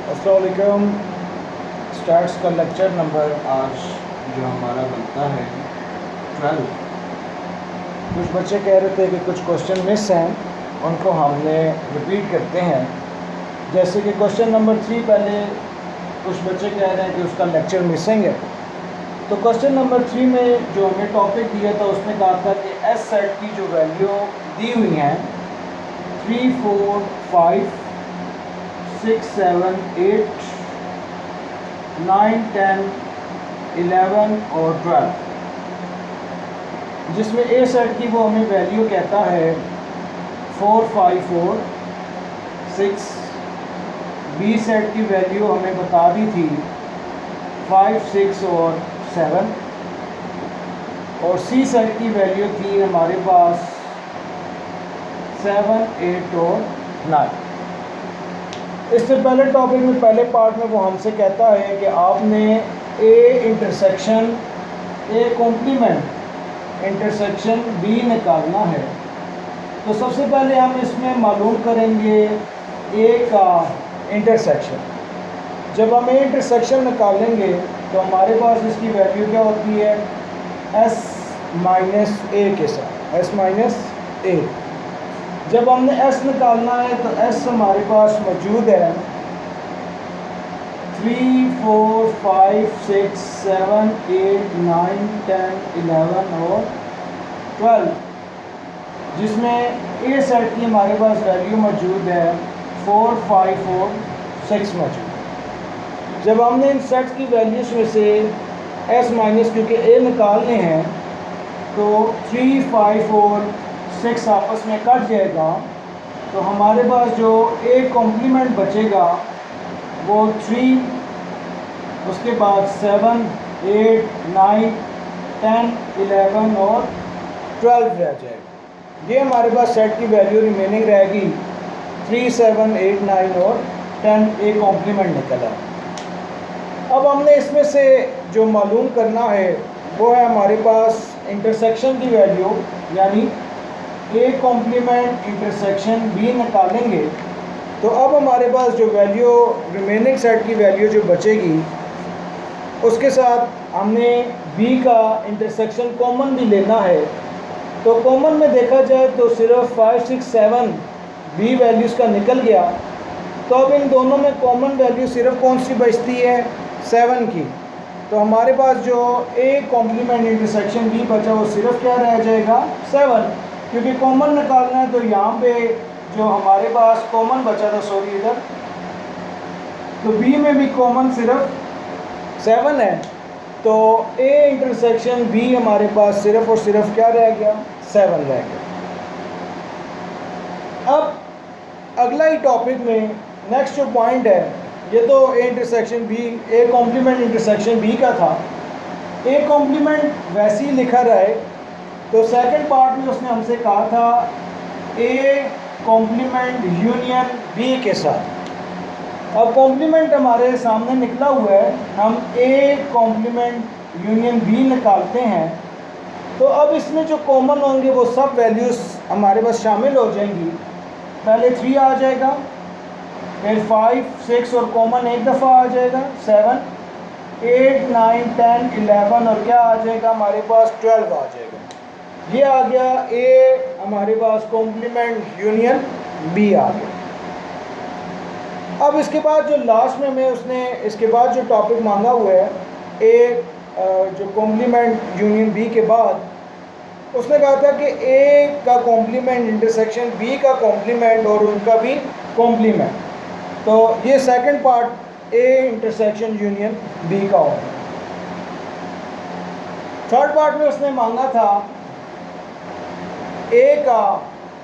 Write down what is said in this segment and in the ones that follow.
अस्सलाम वालेकुम। स्टैट्स का लेक्चर नंबर आज जो हमारा बनता है 12। कुछ बच्चे कह रहे थे कि कुछ क्वेश्चन मिस हैं, उनको हमने रिपीट करते हैं। जैसे कि क्वेश्चन नंबर 3 पहले कुछ बच्चे कह रहे हैं कि उसका लेक्चर मिसिंग है। तो क्वेश्चन नंबर 3 में जो हमें टॉपिक दिया था उसमें कहा था कि एस सेट की जो वैल्यू दी हुई हैं 3, 4, 5, 6, 7, 8, 9, 10, 11 और 12, जिसमें ए सेट की वो हमें वैल्यू कहता है 4, 5, 4, 6। बी सेट की वैल्यू हमें बता दी थी 5, 6 और 7। और सी सेट की वैल्यू थी हमारे पास 7, 8 और 9। इससे पहले टॉपिक में पहले पार्ट में वो हमसे कहता है कि आपने A intersection A complement intersection B निकालना है। तो सबसे पहले हम इसमें मालूम करेंगे ए का इंटरसेक्शन। जब हम ए इंटरसेक्शन निकालेंगे तो हमारे पास इसकी वैल्यू क्या होती है, एस माइनस ए के साथ, एस माइनस ए। जब हमने एस निकालना है तो एस हमारे पास मौजूद है 3, 4, 5, 6, 7, 8, 9, 10, 11 और 12, जिसमें ए सेट की हमारे पास वैल्यू मौजूद है 4, 5 और 6 मौजूद है। जब हमने इन सेट्स की वैल्यूज में से एस माइनस क्योंकि ए निकालने हैं तो 3, 5 और 6 आपस में कट जाएगा, तो हमारे पास जो ए कॉम्प्लीमेंट बचेगा वो 3, उसके बाद 7, 8, 9, 10, 11 और 12 रह जाएगा। ये हमारे पास सेट की वैल्यू रिमेनिंग रहेगी 3, 7, 8, 9 और 10 ए कॉम्प्लीमेंट निकला। अब हमने इसमें से जो मालूम करना है वो है हमारे पास इंटरसेक्शन की वैल्यू, यानी ए कॉम्प्लीमेंट इंटरसेक्शन बी निकालेंगे। तो अब हमारे पास जो वैल्यू रिमेनिंग सेट की वैल्यू जो बचेगी उसके साथ हमने बी का इंटरसेक्शन कॉमन भी लेना है। तो कॉमन में देखा जाए तो सिर्फ 5, 6, 7 बी वैल्यूज़ का निकल गया। तो अब इन दोनों में कॉमन वैल्यू सिर्फ कौन सी बचती है, 7 की। तो हमारे पास जो ए कॉम्प्लीमेंट इंटरसेक्शन बी बचा वो सिर्फ क्या रह जाएगा, 7, क्योंकि कॉमन निकालना है। तो यहाँ पे जो हमारे पास कॉमन बचा था, सॉरी इधर, तो बी में भी कॉमन सिर्फ 7 है। तो ए इंटरसेक्शन बी हमारे पास सिर्फ और सिर्फ क्या रह गया, 7 रह गया। अब अगला ही टॉपिक में नेक्स्ट जो पॉइंट है, ये तो A intersection B, A complement intersection B का था। ए कॉम्प्लीमेंट वैसे ही लिखा रहे तो सेकंड पार्ट में उसने हमसे कहा था ए कॉम्प्लीमेंट यूनियन बी के साथ। अब कॉम्प्लीमेंट हमारे सामने निकला हुआ है, हम ए कॉम्प्लीमेंट यूनियन बी निकालते हैं। तो अब इसमें जो कॉमन होंगे वो सब वैल्यूज़ हमारे पास शामिल हो जाएंगी। पहले 3 आ जाएगा, फिर 5, 6 और कॉमन एक दफ़ा आ जाएगा 7, 8, 9, 10, 11 और क्या आ जाएगा हमारे पास 12 आ जाएगा। ये आ गया ए हमारे पास कॉम्प्लीमेंट यूनियन बी आ गया। अब इसके बाद जो लास्ट में उसने इसके बाद जो टॉपिक मांगा हुआ है ए जो कॉम्प्लीमेंट यूनियन बी के बाद उसने कहा था कि ए का कॉम्प्लीमेंट इंटरसेक्शन बी का कॉम्प्लीमेंट और उनका भी कॉम्प्लीमेंट। तो ये second part A intersection union B का होगा। थर्ड पार्ट में उसने मांगा था ए का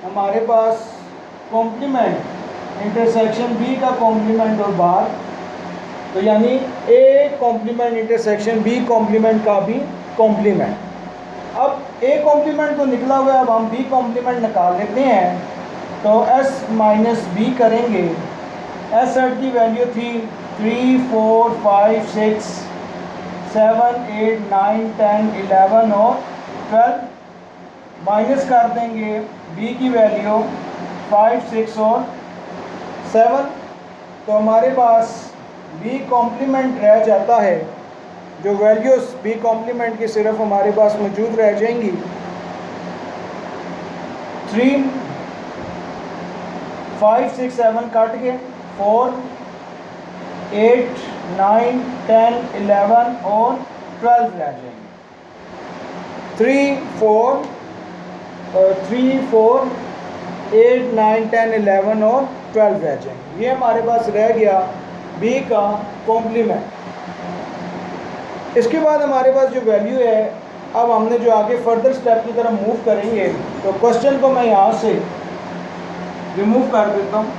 हमारे पास कॉम्प्लीमेंट इंटरसेक्शन बी का कॉम्प्लीमेंट और बार, तो यानी A complement intersection B complement का भी कॉम्प्लीमेंट। अब ए कॉम्प्लीमेंट तो निकला हुआ है, अब हम बी कॉम्प्लीमेंट निकाल लेते हैं। तो एस माइनस बी करेंगे। एस सेट की वैल्यू थी 3, 4, 5, 6, 7, 8, 9, 10, 11 और 12, माइनस कर देंगे बी की वैल्यू 5, 6 और 7। तो हमारे पास बी कॉम्प्लीमेंट रह जाता है, जो वैल्यूज़ बी कॉम्प्लीमेंट की सिर्फ हमारे पास मौजूद रह जाएंगी 3 5 6 7 काट के 4 8 9 10 11 और 12 रह जाएंगे। 3 4 8 9 10 11 और 12 रह जाएंगे। ये हमारे पास रह गया बी का कॉम्प्लीमेंट। इसके बाद हमारे पास जो वैल्यू है, अब हमने जो आगे फर्दर स्टेप की तरफ मूव करेंगे, तो क्वेश्चन को मैं यहाँ से रिमूव कर देता हूँ।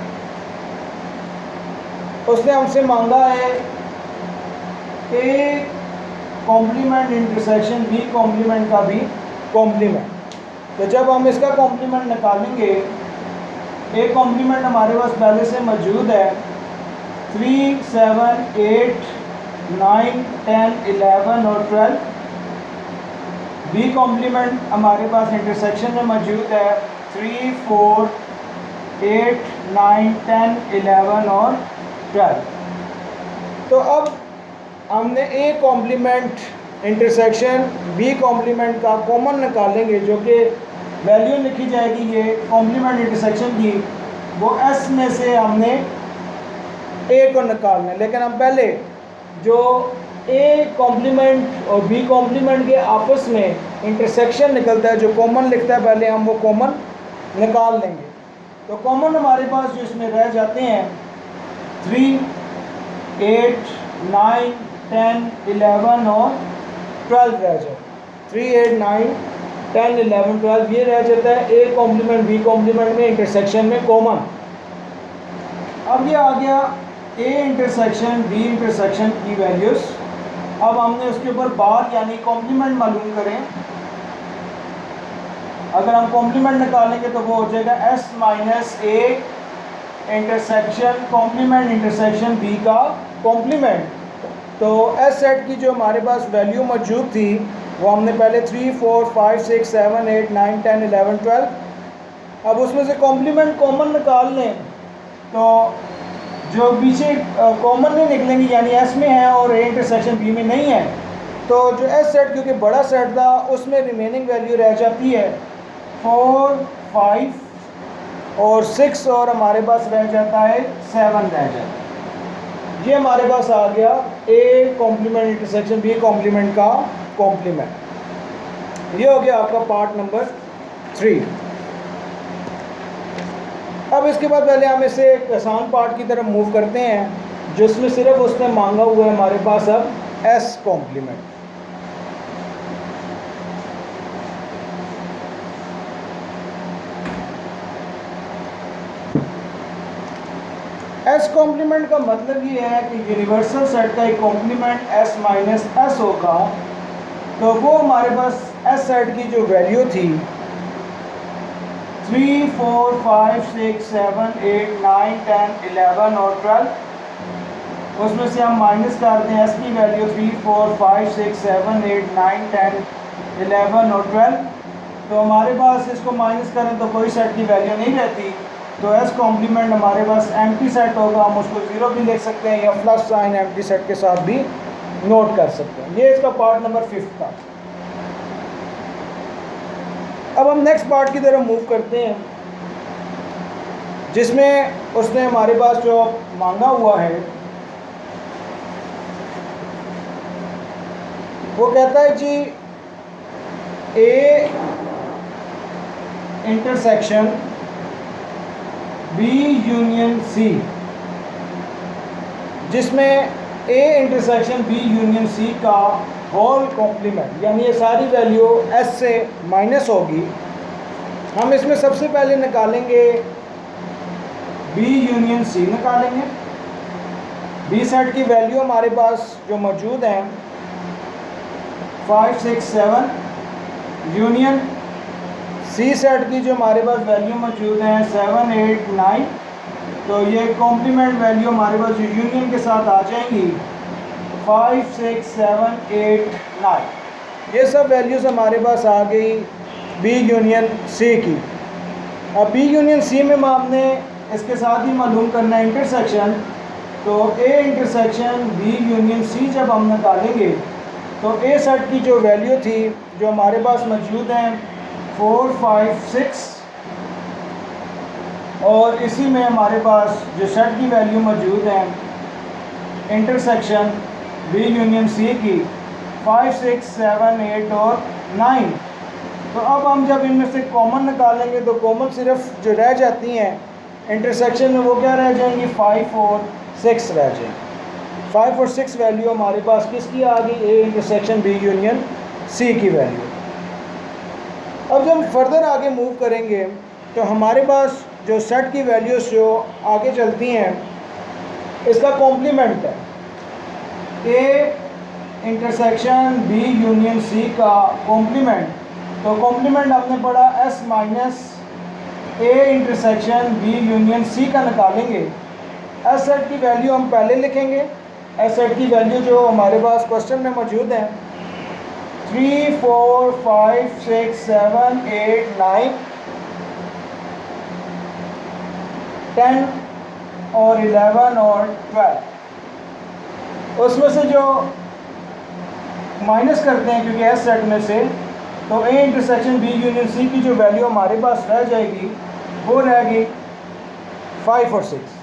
उसने हमसे मांगा है A complement intersection B complement का भी कॉम्प्लीमेंट। तो जब हम इसका कॉम्प्लीमेंट निकालेंगे, ए कॉम्प्लीमेंट हमारे पास पहले से मौजूद है 3 7 8 9 10 11 और 12। बी कॉम्प्लीमेंट हमारे पास इंटरसेक्शन में मौजूद है 3 4 8 9 10 11 और 12। तो अब हमने A complement intersection B complement का कॉमन निकालेंगे, जो कि वैल्यू लिखी जाएगी ये कॉम्प्लीमेंट इंटरसेक्शन की, वो एस में से हमने ए को निकालना है। लेकिन हम पहले जो ए कॉम्प्लीमेंट और बी कॉम्प्लीमेंट के आपस में इंटरसेक्शन निकलता है, जो कॉमन लिखता है, पहले हम वो कॉमन निकाल लेंगे। तो कॉमन हमारे पास जो इसमें रह जाते हैं 3 8 9 10 11 और 12 रह जाए। 3 8 9 10 11 12 ये रह जाता है ए कॉम्प्लीमेंट बी कॉम्प्लीमेंट में इंटरसेक्शन में कॉमन। अब ये आ गया ए इंटरसेक्शन बी इंटरसेक्शन की वैल्यूज़। अब हमने उसके ऊपर बार यानी कॉम्प्लीमेंट मालूम करें। अगर हम कॉम्प्लीमेंट निकालेंगे तो वो हो जाएगा S minus A intersection complement intersection B का कॉम्प्लीमेंट। तो एस सेट की जो हमारे पास वैल्यू मौजूद थी, वो हमने पहले 3 4 5 6 7 8 9 10 11 12। अब उसमें से कॉम्प्लीमेंट कॉमन निकाल लें, तो जो पीछे कॉमन नहीं निकलेंगी, यानी एस में है और ए इंटरसेक्शन बी में नहीं है, तो जो एस सेट क्योंकि बड़ा सेट था, उसमें रिमेनिंग वैल्यू रह जाती है 4 5 और 6 और हमारे पास रह जाता है 7 रह जाता है। ये हमारे पास आ गया A complement intersection B complement का कॉम्प्लीमेंट। ये हो गया आपका पार्ट नंबर 3। अब इसके बाद पहले हम इसे एक आसान पार्ट की तरफ मूव करते हैं, जिसमें सिर्फ उसने मांगा हुआ है हमारे पास अब एस कॉम्प्लीमेंट। एस कॉम्प्लीमेंट का मतलब ये है कि यूनिवर्सल सेट का एक कॉम्प्लीमेंट एस माइनस एस होगा। तो वो हमारे पास एस सेट की जो वैल्यू थी 3 4 5 6 7 8 9 10 11 और 12, उसमें से हम माइनस करते हैं एस की वैल्यू 3 4 5 6 7 8 9 10 11 और 12। तो हमारे पास इसको माइनस करें तो कोई सेट की वैल्यू नहीं रहती, तो एस कॉम्प्लीमेंट हमारे पास एम्प्टी सेट होगा। हम उसको 0 भी लिख सकते हैं या प्लस साइन एम्प्टी सेट के साथ भी नोट कर सकते हैं। ये इसका पार्ट नंबर 5 था। अब हम नेक्स्ट पार्ट की तरफ मूव करते हैं, जिसमें उसने हमारे पास जो मांगा हुआ है, वो कहता है जी A intersection B union C, जिसमें A intersection B union C का होल कॉम्प्लीमेंट, यानी ये सारी वैल्यू एस से माइनस होगी। हम इसमें सबसे पहले निकालेंगे बी यूनियन सी निकालेंगे। बी सेट की वैल्यू हमारे पास जो मौजूद हैं 5 6 7 यूनियन सी सेट की जो हमारे पास वैल्यू मौजूद हैं 7 8 9। तो ये कॉम्प्लीमेंट वैल्यू हमारे पास जो यूनियन के साथ आ जाएंगी 5 6 7 8 9। ये सब वैल्यूज़ हमारे पास आ गई बी यूनियन सी की। अब बी यूनियन सी में आपने इसके साथ ही मालूम करना है इंटरसेक्शन। तो A intersection B union C जब हम निकालेंगे तो ए सेट की जो वैल्यू थी जो हमारे पास मौजूद हैं 4, 5, 6 और इसी में हमारे पास जो सेट की वैल्यू मौजूद हैं इंटरसेक्शन बी यूनियन सी की 5, 6, 7, 8 और 9। तो अब हम जब इनमें से कॉमन निकालेंगे तो कॉमन सिर्फ जो रह जाती हैं इंटरसेक्शन में वो क्या रह जाएंगी 5 और 6 रह जाएंगी। 5 और 6 वैल्यू हमारे पास किसकी आ गई A intersection B union C की वैल्यू। अब जब फर्दर आगे मूव करेंगे तो हमारे पास जो सेट की वैल्यूज़ जो आगे चलती हैं इसका कॉम्प्लीमेंट है A intersection B union C का कॉम्प्लीमेंट। तो कॉम्प्लीमेंट आपने पढ़ा S minus A intersection B union C का निकालेंगे। एस सेट की वैल्यू हम पहले लिखेंगे। एस सेट की वैल्यू जो हमारे पास क्वेश्चन में मौजूद है 3, 4, 5, 6, 7, 8, 9, 10 और 11 और 12। उसमें से जो माइनस करते हैं क्योंकि एस सेट में से, तो A intersection B union C की जो वैल्यू हमारे पास रह जाएगी वो रहेगी 5 और 6।